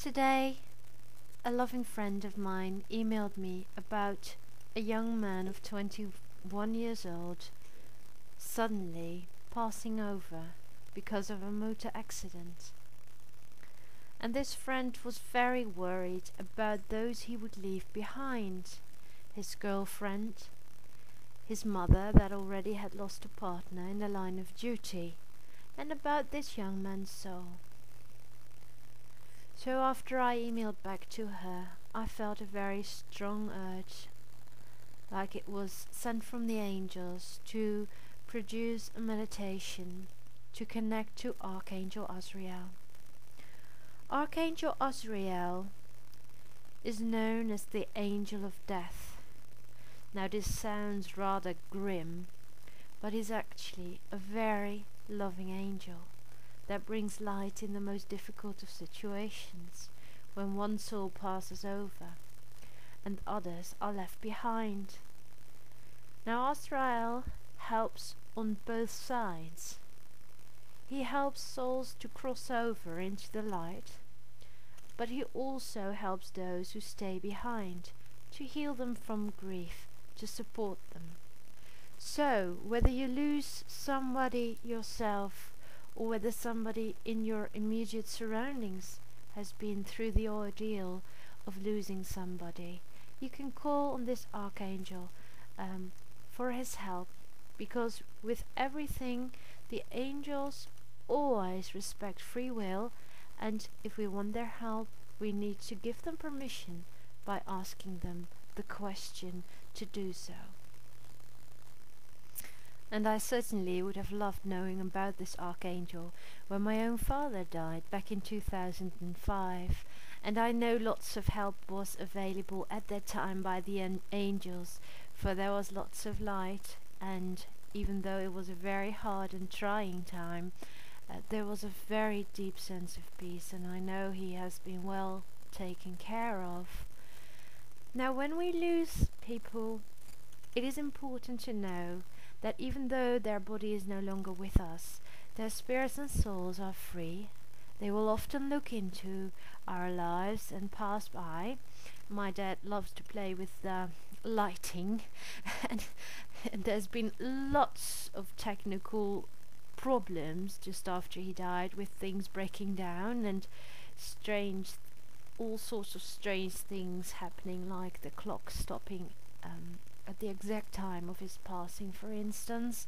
Today, a loving friend of mine emailed me about a young man of 21 years old suddenly passing over because of a motor accident. And this friend was very worried about those he would leave behind: his girlfriend, his mother that already had lost a partner in the line of duty, and about this young man's soul. So after I emailed back to her, I felt a very strong urge, like it was sent from the angels, to produce a meditation to connect to Archangel Azrael. Archangel Azrael is known as the Angel of Death. Now this sounds rather grim, but is actually a very loving angel that brings light in the most difficult of situations, when one soul passes over and others are left behind. Now Azrael helps on both sides. He helps souls to cross over into the light, but he also helps those who stay behind, to heal them from grief, to support them. So, whether you lose somebody yourself, or whether somebody in your immediate surroundings has been through the ordeal of losing somebody, you can call on this Archangel for his help, because with everything, the angels always respect free will, and if we want their help, we need to give them permission by asking them the question to do so. And I certainly would have loved knowing about this Archangel when my own father died back in 2005, and I know lots of help was available at that time by the angels, for there was lots of light, and even though it was a very hard and trying time, there was a very deep sense of peace, and I know he has been well taken care of. Now, when we lose people, it is important to know that even though their body is no longer with us, their spirits and souls are free. They will often look into our lives and pass by. My dad loves to play with lighting and there's been lots of technical problems just after he died, with things breaking down and all sorts of strange things happening, like the clock stopping at the exact time of his passing, for instance,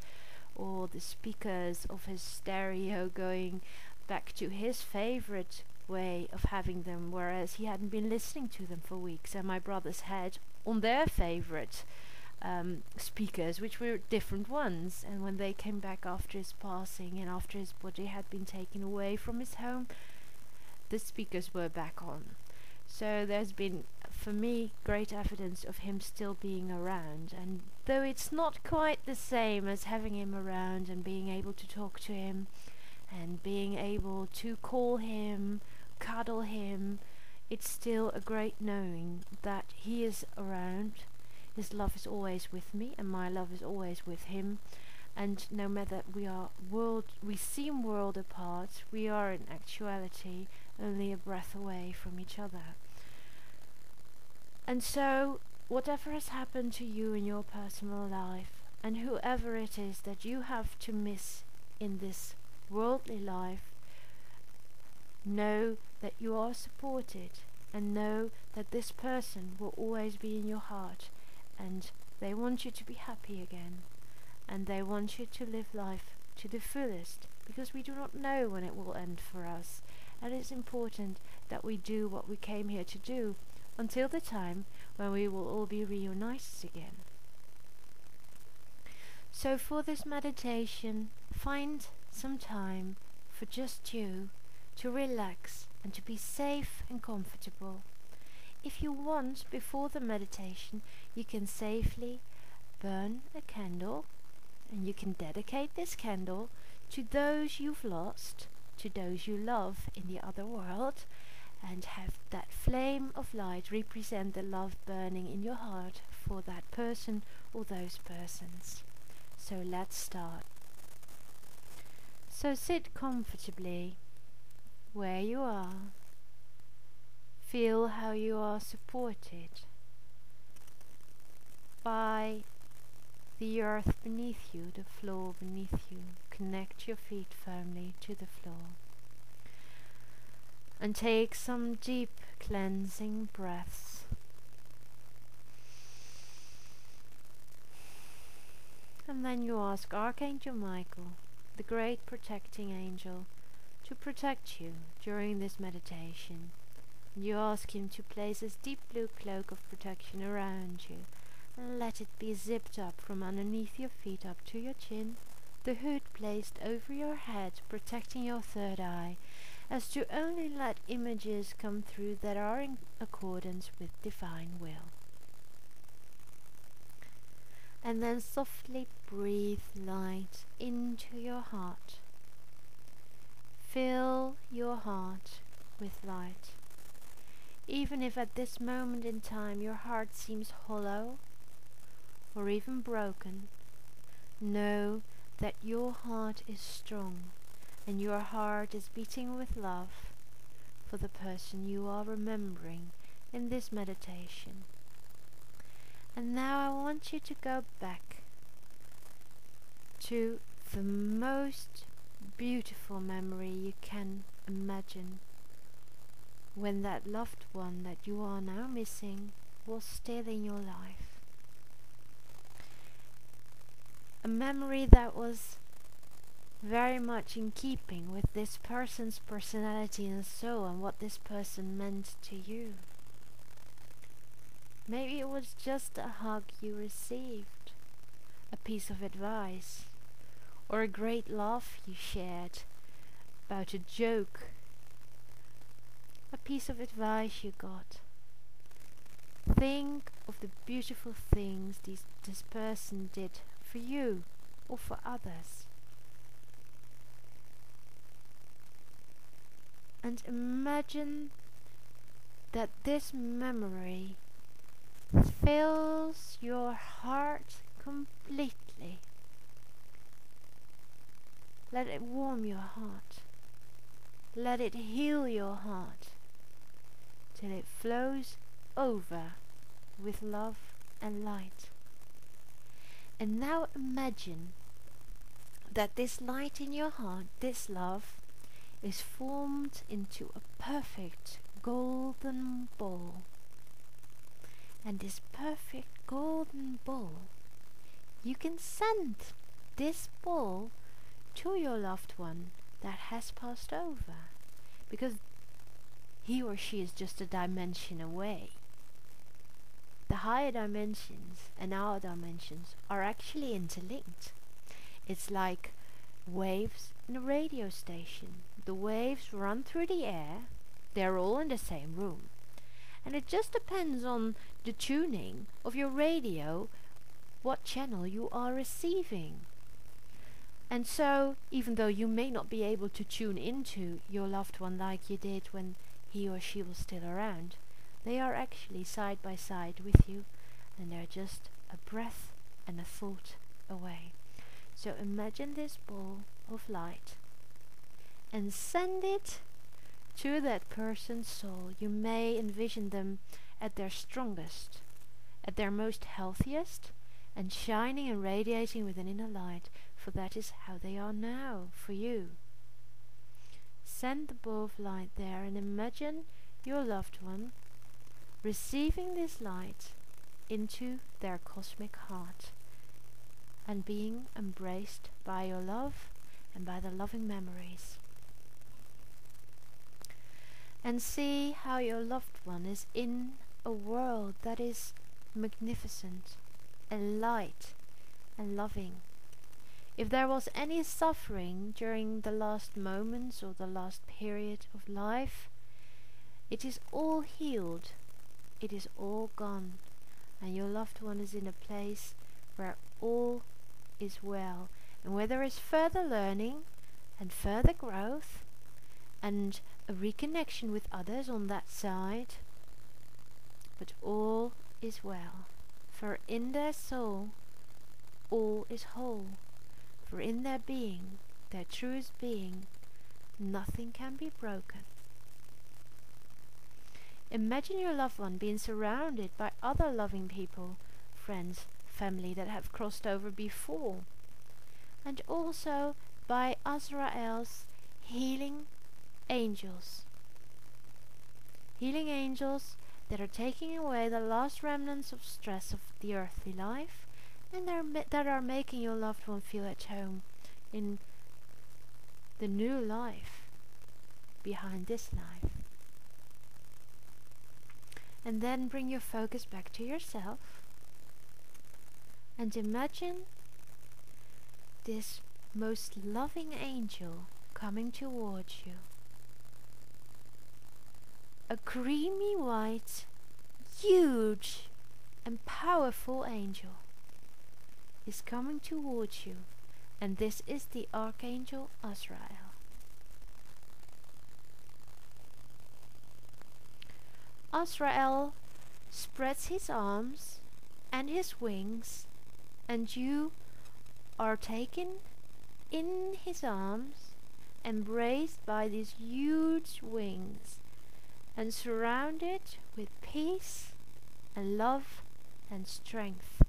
or the speakers of his stereo going back to his favorite way of having them, whereas he hadn't been listening to them for weeks, and my brothers had on their favorite speakers, which were different ones, and when they came back after his passing and after his body had been taken away from his home, the speakers were back on. So there's been, for me, great evidence of him still being around, and though it's not quite the same as having him around and being able to talk to him and being able to call him, cuddle him, it's still a great knowing that he is around. His love is always with me, and my love is always with him, and no matter we seem world apart, we are in actuality only a breath away from each other. And so, whatever has happened to you in your personal life, and whoever it is that you have to miss in this worldly life, know that you are supported, and know that this person will always be in your heart, and they want you to be happy again, and they want you to live life to the fullest, because we do not know when it will end for us, and it's important that we do what we came here to do until the time when we will all be reunited again. So for this meditation, find some time for just you to relax and to be safe and comfortable. If you want, before the meditation, you can safely burn a candle, and you can dedicate this candle to those you've lost, to those you love in the other world, and have that flame of light represent the love burning in your heart for that person or those persons. So let's start. So sit comfortably where you are. Feel how you are supported by the earth beneath you, the floor beneath you. Connect your feet firmly to the floor. And take some deep cleansing breaths. And then you ask Archangel Michael, the great protecting angel, to protect you during this meditation. You ask him to place his deep blue cloak of protection around you, and let it be zipped up from underneath your feet up to your chin, the hood placed over your head, protecting your third eye, as to only let images come through that are in accordance with divine will. And then softly breathe light into your heart. Fill your heart with light. Even if at this moment in time your heart seems hollow or even broken, know that your heart is strong and your heart is beating with love for the person you are remembering in this meditation. And now I want you to go back to the most beautiful memory you can imagine, when that loved one that you are now missing was still in your life. A memory that was very much in keeping with this person's personality and soul and what this person meant to you. Maybe it was just a hug you received, a piece of advice, or a great laugh you shared about a joke, a piece of advice you got. Think of the beautiful things this person did for you or for others. And imagine that this memory fills your heart completely. Let it warm your heart. Let it heal your heart till it flows over with love and light. And now imagine that this light in your heart, this love, is formed into a perfect golden ball. And this perfect golden ball, you can send this ball to your loved one that has passed over, because he or she is just a dimension away. The higher dimensions and our dimensions are actually interlinked. It's like waves in a radio station. The waves run through the air, they're all in the same room. And it just depends on the tuning of your radio, what channel you are receiving. And so, even though you may not be able to tune into your loved one like you did when he or she was still around, they are actually side by side with you, and they're just a breath and a thought away. So imagine this ball of light and send it to that person's soul. You may envision them at their strongest, at their most healthiest, and shining and radiating with an inner light, for that is how they are now for you. Send the ball of light there and imagine your loved one receiving this light into their cosmic heart and being embraced by your love and by the loving memories. And see how your loved one is in a world that is magnificent and light and loving. If there was any suffering during the last moments or the last period of life, it is all healed, it is all gone, and your loved one is in a place where all is well, and where there is further learning and further growth and a reconnection with others on that side, but all is well, for in their soul all is whole, for in their being, their truest being, nothing can be broken. Imagine your loved one being surrounded by other loving people, friends, family that have crossed over before, and also by Azrael's healing angels. Healing angels that are taking away the last remnants of stress of the earthly life, and that are making your loved one feel at home in the new life behind this life. And then bring your focus back to yourself and imagine this most loving angel coming towards you. A creamy white, huge and powerful angel is coming towards you, and this is the Archangel Azrael. Azrael spreads his arms and his wings, and you are taken in his arms, embraced by these huge wings, and surrounded with peace and love and strength.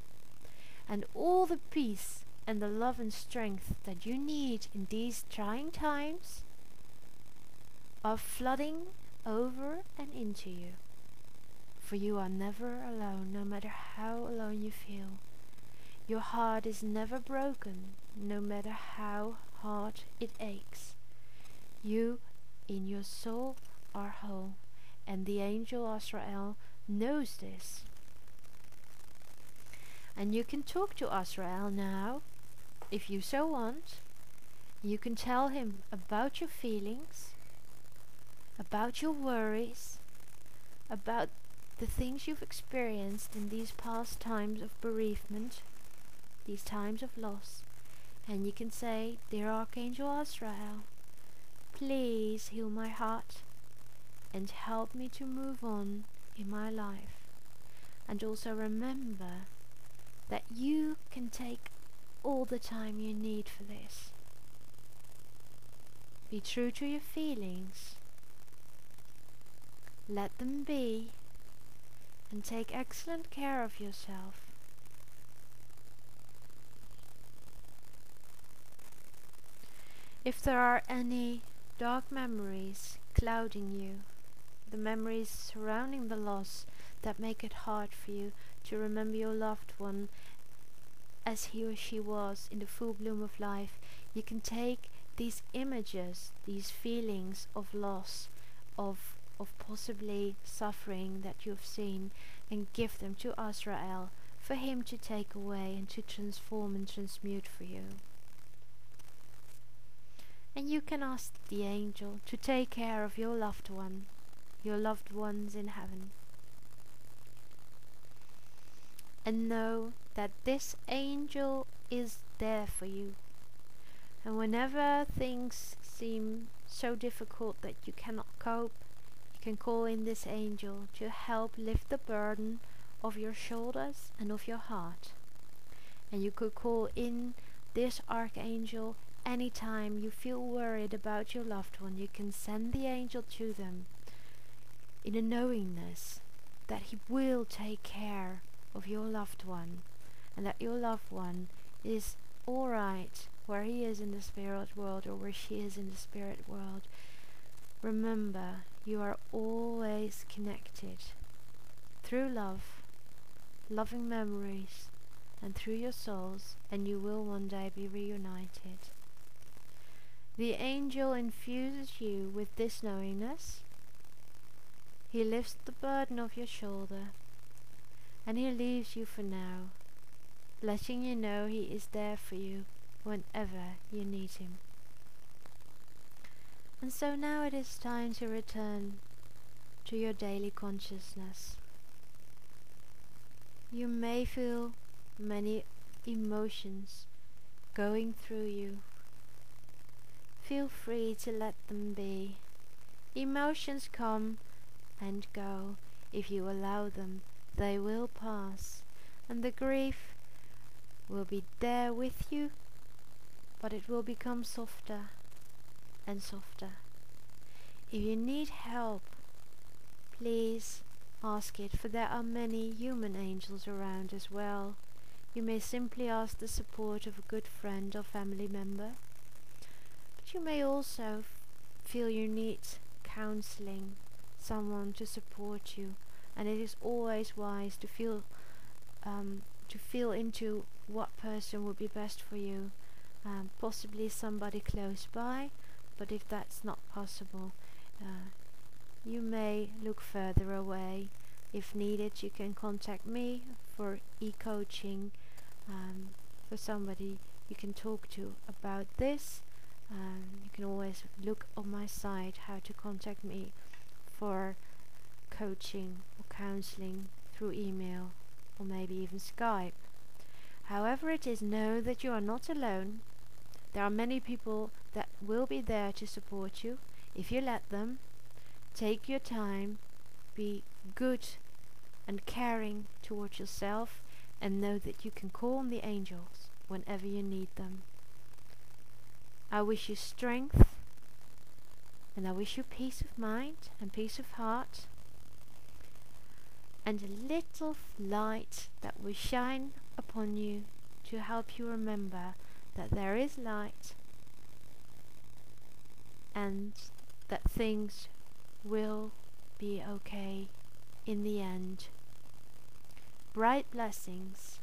And all the peace and the love and strength that you need in these trying times are flooding over and into you. For you are never alone, no matter how alone you feel. Your heart is never broken, no matter how hard it aches. You, in your soul, are whole, and the angel Azrael knows this. And you can talk to Azrael now, if you so want. You can tell him about your feelings, about your worries, about the things you've experienced in these past times of bereavement, these times of loss. And you can say, "Dear Archangel Azrael, please heal my heart and help me to move on in my life. And also remember that you can take all the time you need for this. Be true to your feelings. Let them be, and take excellent care of yourself. If there are any dark memories clouding you, the memories surrounding the loss that make it hard for you to remember your loved one as he or she was in the full bloom of life, you can take these images, these feelings of loss, of possibly suffering that you've seen, and give them to Azrael for him to take away and to transform and transmute for you. And you can ask the angel to take care of your loved one, your loved ones in heaven. And know that this angel is there for you. And whenever things seem so difficult that you cannot cope, you can call in this angel to help lift the burden of your shoulders and of your heart. And you could call in this archangel anytime you feel worried about your loved one. You can send the angel to them in a knowingness that he will take care of your loved one, and that your loved one is alright where he is in the spirit world or where she is in the spirit world. Remember, you are always connected through love, loving memories, and through your souls, and you will one day be reunited. The angel infuses you with this knowingness. He lifts the burden off your shoulder, and he leaves you for now, letting you know he is there for you whenever you need him. And so now it is time to return to your daily consciousness. You may feel many emotions going through you. Feel free to let them be. Emotions come and go. If you allow them, they will pass, and the grief will be there with you, but it will become softer and softer. If you need help please ask it, for there are many human angels around as well. You may simply ask the support of a good friend or family member, but you may also feel you need counseling, someone to support you, and it is always wise to feel into what person would be best for you. Possibly somebody close by, but if that's not possible, you may look further away. If needed, you can contact me for e-coaching, for somebody you can talk to about this. You can always look on my site how to contact me for coaching or counseling through email or maybe even Skype. However it is, know that you are not alone. There are many people that will be there to support you if you let them. Take your time, be good and caring towards yourself, and know that you can call on the angels whenever you need them. I wish you strength, and I wish you peace of mind and peace of heart, and a little light that will shine upon you to help you remember that there is light and that things will be okay in the end. Bright blessings.